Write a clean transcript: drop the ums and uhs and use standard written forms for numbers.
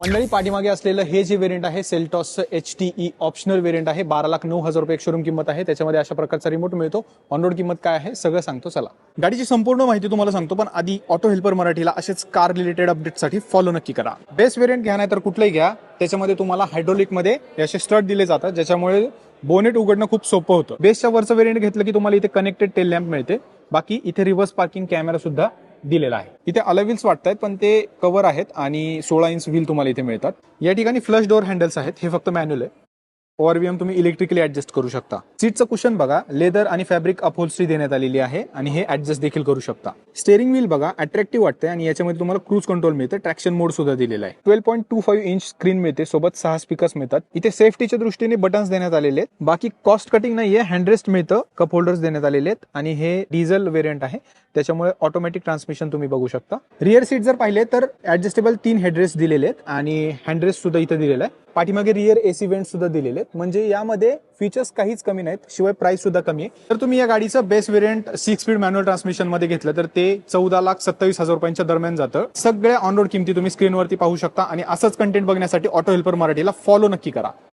मंडळी पाठीमागे असलेलं हे जे व्हेरियंट आहे सेल्टॉसचं HTE ऑप्शनल व्हेरियंट आहे. 12,09,000 रुपये शोरूम किंमत आहे. त्याच्यामध्ये अशा प्रकारचा रिमोट मिळतो. ऑन रोड किंमत काय आहे सगळं सांगतो चला. गाडीची संपूर्ण माहिती तुम्हाला सांगतो, पण आधी ऑटो हेल्पर मराठीला असेच कार रिलेटेड अपडेटसाठी फॉलो नक्की करा. बेस्ट व्हेरियंट घ्या नाही तर कुठलंही घ्या, त्याच्यामध्ये तुम्हाला हायड्रोलिकमध्ये असे स्टड दिले जातात, ज्याच्यामुळे बोनेट उघडणं खूप सोपं होतं. बेस्टच्या वरचं व्हेरियंट घेतलं की तुम्हाला इथे कनेक्टेड टेल लॅम्प मिळते. बाकी इथे रिव्हर्स पार्किंग कॅमेरा सुद्धा दिलेला आहे. इथे अलॉय व्हील्स वाटतात, पण ते कव्हर आहेत आणि 16 इंच व्हील तुम्हाला इथे मिळतात. या ठिकाणी फ्लश डोअर हँडल्स आहेत, हे फक्त मॅन्युअल आहे. ओआरव्हीएम तुम्ही इलेक्ट्रिकली ऍडजस्ट करू शकता. सीटचं कुशन बघा, लेदर आणि फॅब्रिक अपहोल्स्ट्री देण्यात आलेली आहे आणि हे ऍडजस्ट देखील करू शकता. स्टेअरिंग व्हील बघा अट्रॅक्टिव्ह वाटते आणि याच्यामध्ये तुम्हाला क्रूज कंट्रोल मिळते. ट्रॅक्शन मोड सुद्धा दिलेला आहे. 12.25 इंच स्क्रीन मिळते, सोबत 6 स्पीकर्स मिळतात. इथे सेफ्टीच्या दृष्टीने बटन्स देण्यात आलेले आहेत. बाकी कॉस्ट कटिंग नाहीये, हँडरेस्ट मिळतं, कप होल्डर्स देण्यात आलेले आहेत आणि हे डिझेल व्हेरियंट आहे, त्याच्यामुळे ऑटोमॅटिक ट्रान्समिशन तुम्ही बघू शकता. रिअर सीट जर पाहिले तर ऍडजस्टेबल 3 हेडरेस्ट दिलेले आहेत आणि हँडरेस्ट सुद्धा इथे दिलेला आहे. पाठीमागे रिअर AC वेंट सुद्धा दिलेले आहेत, म्हणजे यामध्ये फीचर्स काहीच कमी नाहीत, शिवाय प्राइस सुद्धा कमी आहे. तर तुम्ही या गाडीचं best variant 6 speed manual transmission मध्ये घेतलं तर ते 14,27,000 रुपयांच्या दरम्यान जातं. सगळ्या ऑन रोड किमती तुम्ही स्क्रीनवरती पाहू शकता आणि असंच कंटेंट बघण्यासाठी ऑटो हेल्पर मराठीला फॉलो नक्की करा.